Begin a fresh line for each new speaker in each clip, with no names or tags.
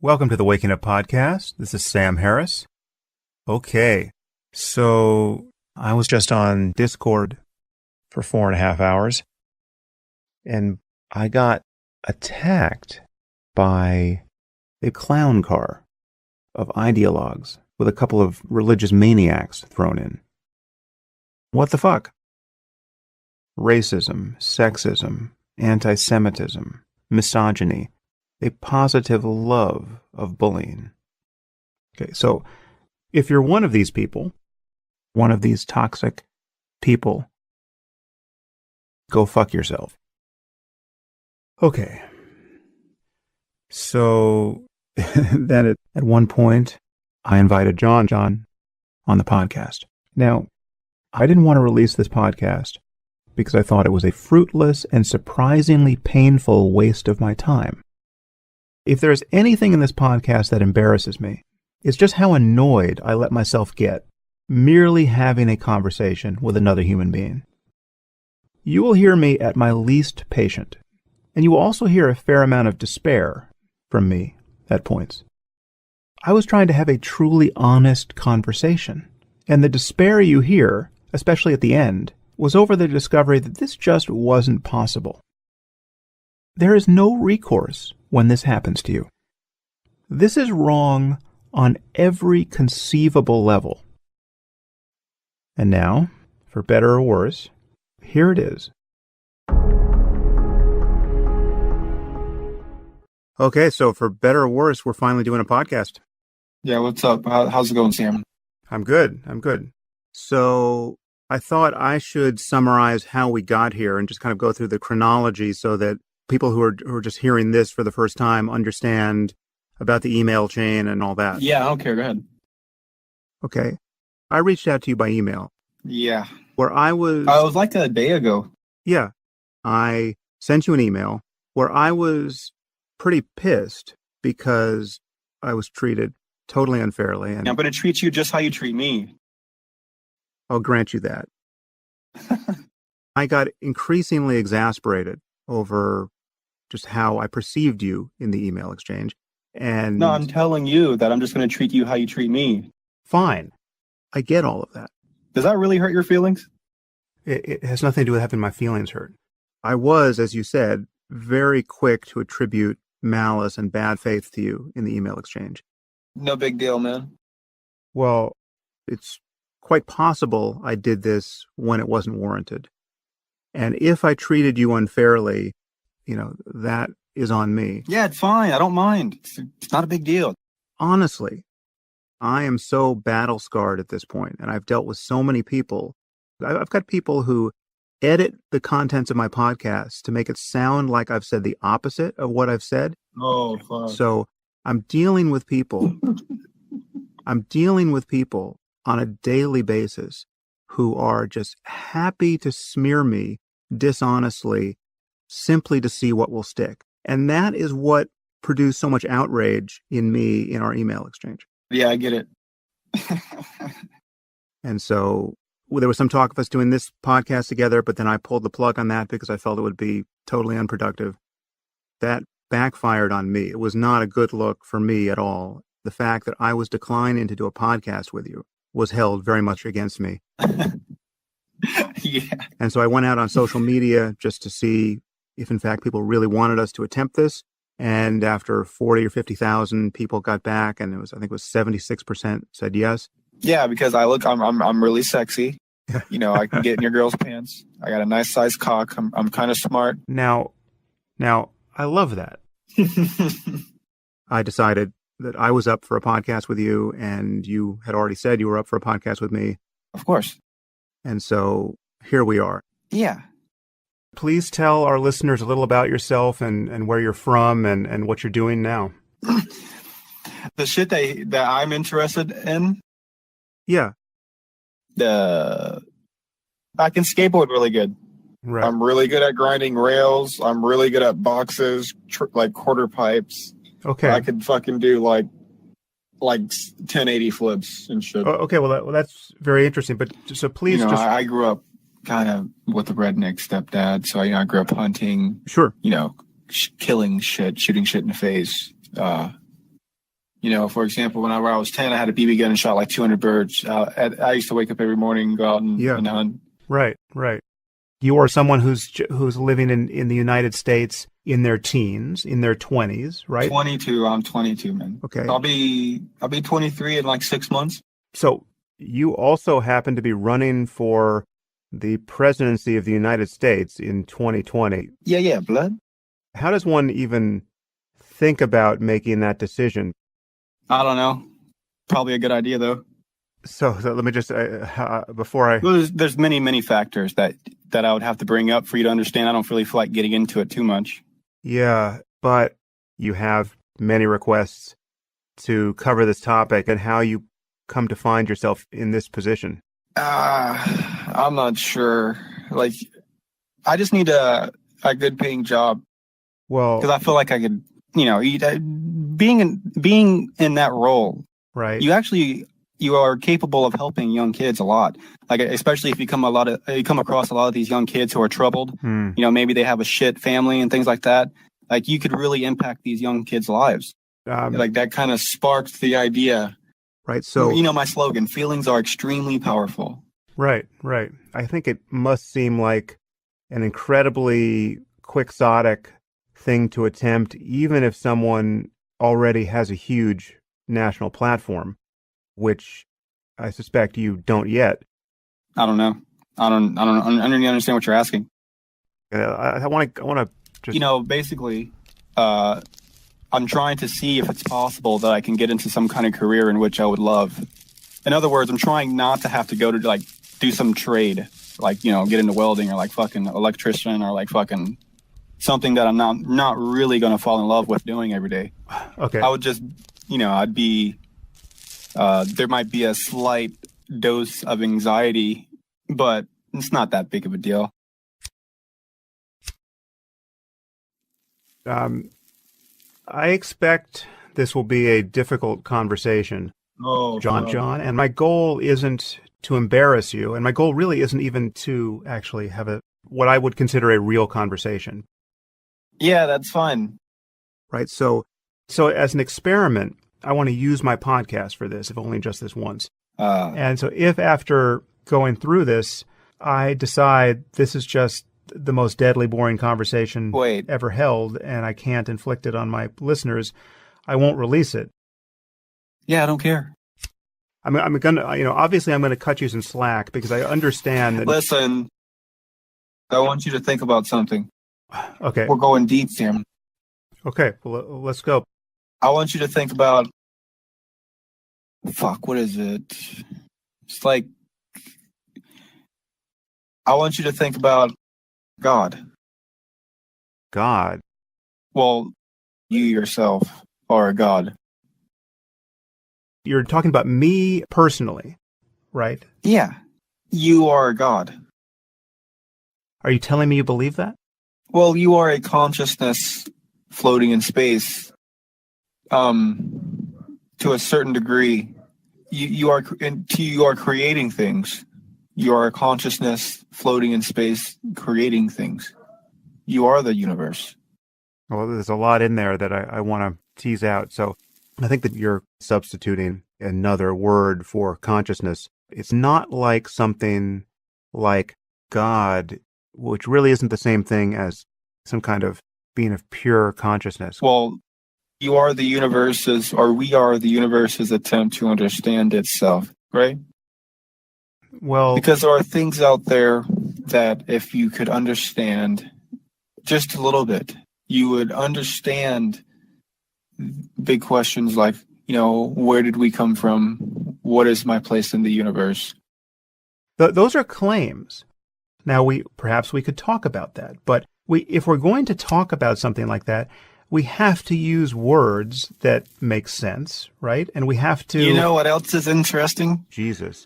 Welcome to the Waking Up Podcast. This is Sam Harris. Okay, so I was just on Discord for 4.5 hours, and I got attacked by a clown car of ideologues with a couple of religious maniacs thrown in. What the fuck? Racism, sexism, anti-Semitism, misogyny, a positive love of bullying. Okay, so if you're one of these people, one of these toxic people, go fuck yourself. Okay. So then at one point, I invited Jonjon on the podcast. Now, I didn't want to release this podcast because I thought it was a fruitless and surprisingly painful waste of my time. If there's anything in this podcast that embarrasses me, it's just how annoyed I let myself get merely having a conversation with another human being. You will hear me at my least patient, and you will also hear a fair amount of despair from me at points. I was trying to have a truly honest conversation, and the despair you hear, especially at the end, was over the discovery that this just wasn't possible. There is no recourse when this happens to you. This is wrong on every conceivable level. And now, for better or worse, here it is. Okay, so for better or worse, we're finally doing a podcast.
Yeah, what's up? How's it going, Sam?
I'm good. So I thought I should summarize how we got here and just kind of go through the chronology so that people who are just hearing this for the first time understand about the email chain and all that.
Yeah, I don't care. Go ahead.
Okay. I reached out to you by email.
Yeah.
Where I was
like a day ago.
Yeah. I sent you an email where I was pretty pissed because I was treated totally unfairly. And
I'm going to treat you just how you treat me.
I'll grant you that. I got increasingly exasperated over just how I perceived you in the email exchange. And
no, I'm telling you that I'm just going to treat you how you treat me.
Fine. I get all of that.
Does that really hurt your feelings?
It has nothing to do with having my feelings hurt. I was, as you said, very quick to attribute malice and bad faith to you in the email exchange.
No big deal, man.
Well, it's quite possible I did this when it wasn't warranted. And if I treated you unfairly, that is on me.
Yeah, it's fine. I don't mind. It's not a big deal.
Honestly, I am so battle scarred at this point, and I've dealt with so many people. I've got people who edit the contents of my podcast to make it sound like I've said the opposite of what I've said.
Oh, fuck.
So I'm dealing with people. I'm dealing with people on a daily basis who are just happy to smear me dishonestly simply to see what will stick. And that is what produced so much outrage in me in our email exchange.
Yeah, I get it.
And so there was some talk of us doing this podcast together, but then I pulled the plug on that because I felt it would be totally unproductive. That backfired on me. It was not a good look for me at all. The fact that I was declining to do a podcast with you was held very much against me.
Yeah.
And so I went out on social media just to see if, in fact, people really wanted us to attempt this. And after 40 or 50,000 people got back, and I think it was 76% said yes.
Yeah, because I'm really sexy. I can get in your girl's pants. I got a nice sized cock. I'm kind of smart.
Now, I love that. I decided that I was up for a podcast with you, and you had already said you were up for a podcast with me.
Of course.
And so here we are.
Yeah.
Please tell our listeners a little about yourself and where you're from and what you're doing now.
The shit that I'm interested in?
Yeah.
I can skateboard really good.
Right.
I'm really good at grinding rails. I'm really good at boxes, like quarter pipes.
Okay.
I could fucking do like 1080 flips and shit.
Oh, okay, well that's very interesting. But so please,
I grew up kind of with a redneck stepdad, so I grew up hunting.
Sure.
Killing shit, shooting shit in the face. You know, for example, when I was 10, I had a BB gun and shot like 200 birds. I used to wake up every morning and go out and hunt.
Right, right. You are someone who's living in the United States in their teens, in their 20s, right?
22. I'm 22, man.
Okay.
I'll be 23 in like 6 months.
So you also happen to be running for the presidency of the United States in 2020.
Yeah, blood.
How does one even think about making that decision?
I don't know. Probably a good idea, though.
So let me just, before I...
Well, there's many factors that I would have to bring up for you to understand. I don't really feel like getting into it too much.
Yeah, but you have many requests to cover this topic and how you come to find yourself in this position.
I'm not sure. Like, I just need a good paying job.
Well,
because I feel like I could, being in that role,
right?
You are capable of helping young kids a lot. Like, especially if you come across a lot of these young kids who are troubled. Maybe they have a shit family and things like that. Like, you could really impact these young kids' lives.
Like, that kind of sparked the idea.
Right. So,
my slogan, feelings are extremely powerful.
Right. I think it must seem like an incredibly quixotic thing to attempt, even if someone already has a huge national platform, which I suspect you don't yet.
I don't know. I don't understand what you're asking.
I want to just...
basically, I'm trying to see if it's possible that I can get into some kind of career in which I would love. In other words, I'm trying not to have to go to like do some trade, like, get into welding or like fucking electrician or like fucking something that I'm not really going to fall in love with doing every day.
Okay.
I would just, I'd be, there might be a slight dose of anxiety, but it's not that big of a deal.
I expect this will be a difficult conversation, Jonjon, and my goal isn't to embarrass you, and my goal really isn't even to actually have what I would consider a real conversation.
Yeah, that's fine.
Right. So as an experiment, I want to use my podcast for this, if only just this once. And so if after going through this, I decide this is just the most deadly boring conversation ever held, and I can't inflict it on my listeners, I won't release it.
Yeah, I don't care.
I'm gonna, obviously I'm gonna cut you some slack because I understand that.
Listen, I want you to think about something.
Okay.
We're going deep, Sam.
Okay, well, let's go.
I want you to think about, what is it? It's like, I want you to think about God.
God?
Well, you yourself are a God.
You're talking about me personally, right?
Yeah, you are a God.
Are you telling me you believe that?
Well, you are a consciousness floating in space. To a certain degree, you are creating things. You are a consciousness floating in space, creating things. You are the universe.
Well, there's a lot in there that I want to tease out. So I think that you're substituting another word for consciousness. It's not like something like God, which really isn't the same thing as some kind of being of pure consciousness.
Well, you are the universe's, or we are the universe's attempt to understand itself, right?
Well,
because there are things out there that if you could understand just a little bit, you would understand big questions like, where did we come from? What is my place in the universe?
Those are claims. Now, perhaps we could talk about that, but if we're going to talk about something like that, we have to use words that make sense, right? And we have to...
You know what else is interesting?
Jesus.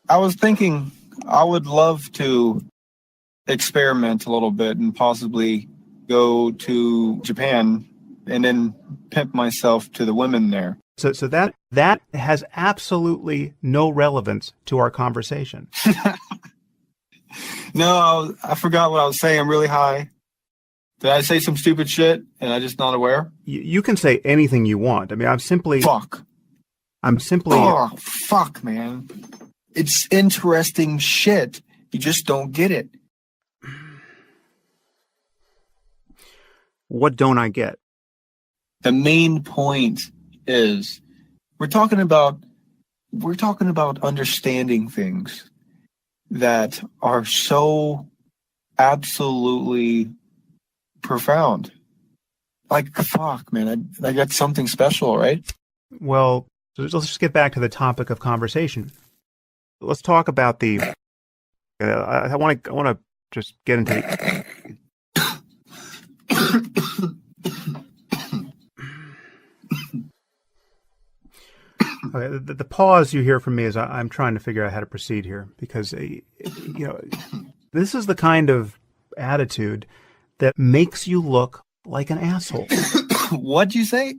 I was thinking I would love to experiment a little bit and possibly go to Japan and then pimp myself to the women there.
So that has absolutely no relevance to our conversation.
No, I forgot what I was saying. I'm really high. Did I say some stupid shit and I'm just not aware?
You can say anything you want. I mean,
Fuck. Oh, fuck, man. It's interesting shit. You just don't get it.
What don't I get?
The main point is we're talking about understanding things that are so absolutely profound. Like, fuck, man, I got something special, right?
Well, let's just get back to the topic of conversation. Let's talk about the. I want to just get into. Okay, the pause you hear from me is I'm trying to figure out how to proceed here because, this is the kind of attitude that makes you look like an asshole.
What'd you say?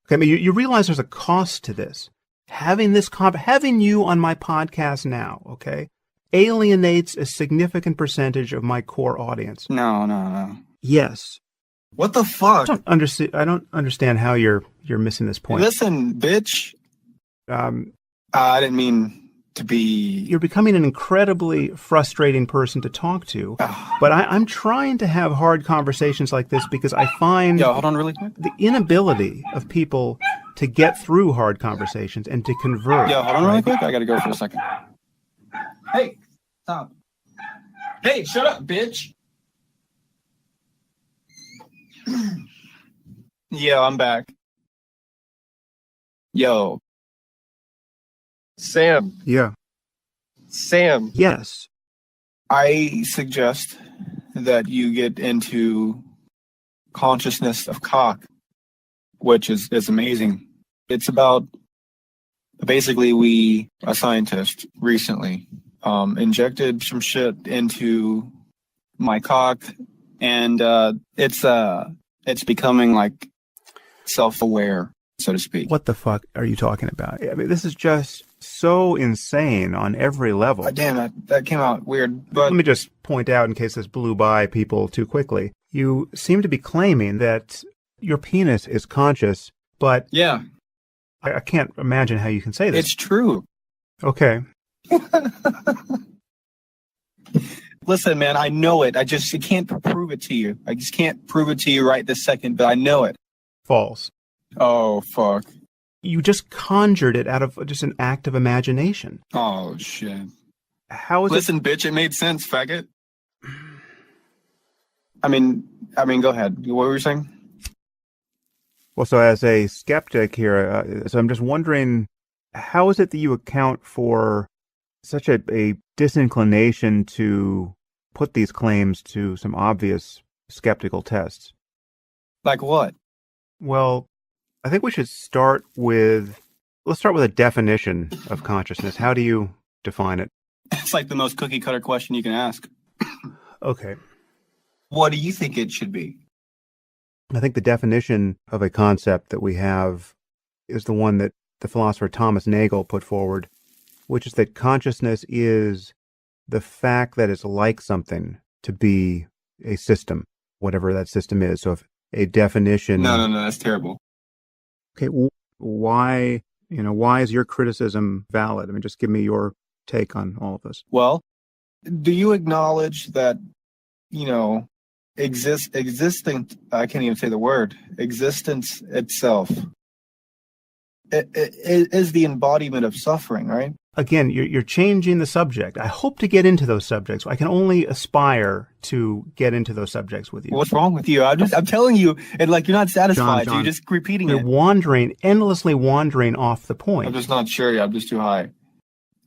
Okay, I mean, you realize there's a cost to this. Having you on my podcast now, okay, alienates a significant percentage of my core audience.
No.
Yes.
What the fuck?
I don't understand how you're missing this point.
Listen, bitch. I didn't mean to be.
You're becoming an incredibly frustrating person to talk to. But I'm trying to have hard conversations like this because I find
hold on really quick.
The inability of people to get through hard conversations and to convert.
Hold on really quick. I gotta go for a second. Hey, stop. Hey, shut up, bitch. Yo, I'm back. Yo. Sam.
Yeah.
Sam.
Yes.
I suggest that you get into consciousness of cock, which is amazing. It's about basically a scientist recently injected some shit into my cock, and it's becoming like self-aware, so to speak.
What the fuck are you talking about? I mean, this is just so insane on every level.
Damn, that came out weird. But
let me just point out, in case this blew by people too quickly, you seem to be claiming that your penis is conscious, but
yeah,
I can't imagine how you can say this.
It's true.
Okay.
Listen, man, I know it. I can't prove it to you. I just can't prove it to you right this second, but I know it.
False.
Oh, fuck.
You just conjured it out of just an act of imagination.
Oh, shit.
How is
Listen, bitch, it made sense, faggot. I mean, go ahead. What were you saying?
Well, so as a skeptic here, so I'm just wondering, how is it that you account for such a disinclination to put these claims to some obvious skeptical tests?
Like what?
Well, I think we should let's start with a definition of consciousness. How do you define it?
It's like the most cookie cutter question you can ask.
Okay.
What do you think it should be?
I think the definition of a concept that we have is the one that the philosopher Thomas Nagel put forward, which is that consciousness is the fact that it's like something to be a system, whatever that system is. So if a definition...
No, that's terrible.
Okay, why is your criticism valid? I mean, just give me your take on all of this.
Well, do you acknowledge that, existence, I can't even say the word, existence itself it is the embodiment of suffering, right?
Again, you're changing the subject. I hope to get into those subjects. I can only aspire to get into those subjects with you.
What's wrong with you? I'm telling you, and like you're not satisfied.
John,
so you're just repeating
you're
it.
endlessly wandering off the point.
I'm just not sure yet. I'm just too high.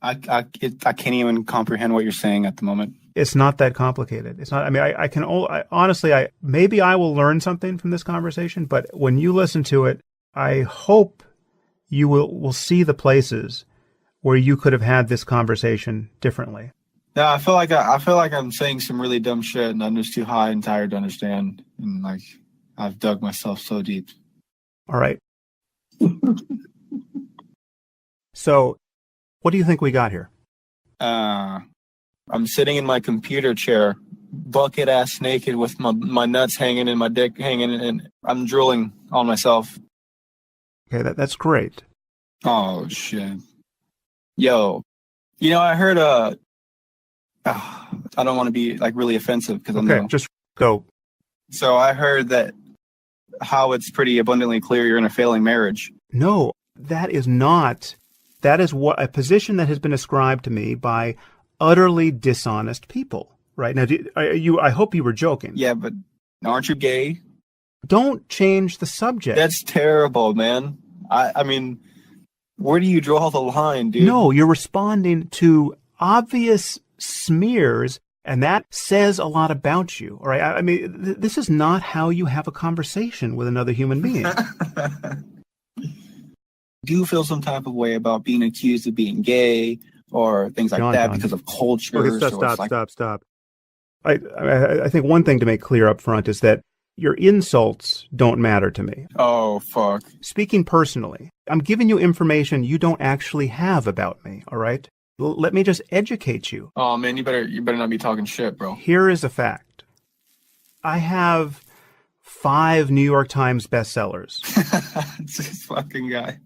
I can't even comprehend what you're saying at the moment.
It's not that complicated. It's not. I mean, honestly, maybe I will learn something from this conversation. But when you listen to it, I hope you will see the places where you could have had this conversation differently.
No, I feel like I'm saying some really dumb shit, and I'm just too high and tired to understand. And like, I've dug myself so deep.
All right. So, what do you think we got here?
I'm sitting in my computer chair bucket ass naked with my nuts hanging and my dick hanging, and I'm drooling on myself.
Okay, that's great.
Oh shit. Yo, I heard I don't want to be like really offensive because I'm
okay. Just go.
So I heard that how it's pretty abundantly clear you're in a failing marriage.
No, that is not. That is what a position that has been ascribed to me by utterly dishonest people. Right now, I hope you were joking.
Yeah, but aren't you gay?
Don't change the subject.
That's terrible, man. I mean, where do you draw the line, dude?
No, you're responding to obvious smears, and that says a lot about you. All right. I mean, this is not how you have a conversation with another human being.
Do you feel some type of way about being accused of being gay or things like that because of culture?
Okay, stop. I think one thing to make clear up front is that your insults don't matter to me.
Oh, fuck.
Speaking personally, I'm giving you information you don't actually have about me, all right? Let me just educate you.
Oh, man, you better not be talking shit, bro.
Here is a fact. I have 5 New York Times bestsellers.
This fucking guy.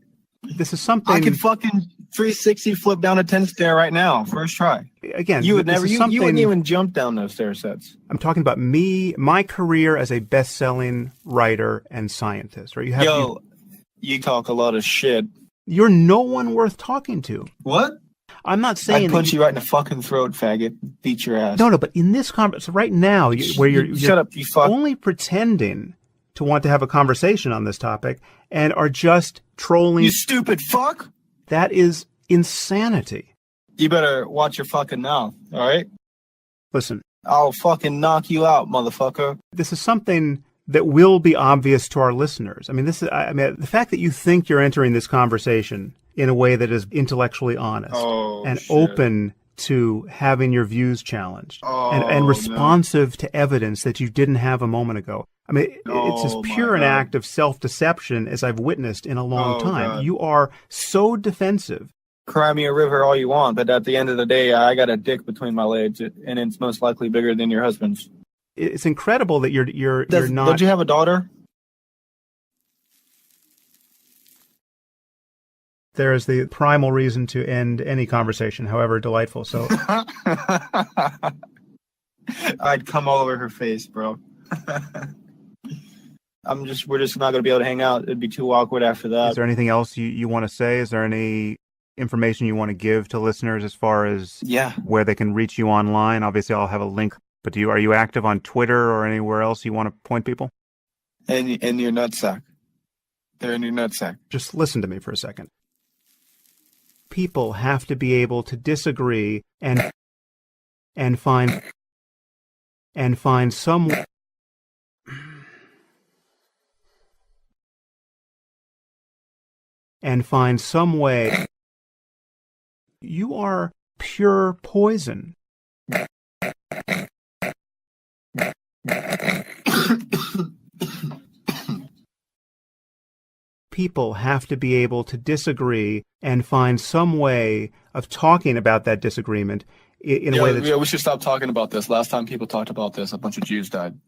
This is something...
I could fucking 360 flip down a 10 stair right now, first try.
Again,
you wouldn't even jump down those stair sets.
I'm talking about my career as a best-selling writer and scientist. Right?
You talk a lot of shit.
You're no one worth talking to.
What?
I'm not saying
I'd punch you right in the fucking throat, faggot. Beat your ass.
No, but in this conversation right now, where you're
shut up, you fuck.
Only pretending to want to have a conversation on this topic and are just trolling.
You stupid fuck.
That is insanity.
You better watch your fucking mouth, all right?
Listen.
I'll fucking knock you out, motherfucker.
This is something that will be obvious to our listeners. I mean, the fact that you think you're entering this conversation in a way that is intellectually honest and open to having your views challenged and responsive to evidence that you didn't have a moment ago. I mean, it's as pure an act of self-deception as I've witnessed in a long time. God. You are so defensive.
Cry me a river all you want, but at the end of the day, I got a dick between my legs, and it's most likely bigger than your husband's.
It's incredible that you're not...
Don't you have a daughter?
There is the primal reason to end any conversation, however delightful. So
I'd come all over her face, bro. We're just not going to be able to hang out. It'd be too awkward after that.
Is there anything else you want to say? Is there any information you want to give to listeners as far as where they can reach you online? Obviously, I'll have a link. But are you active on Twitter or anywhere else you want to point people?
In your nutsack. They're in your nutsack.
Just listen to me for a second. People have to be able to disagree and find some way. You are pure poison. People have to be able to disagree and find some way of talking about that disagreement in a way that...
Yeah, we should stop talking about this. Last time people talked about this, a bunch of Jews died.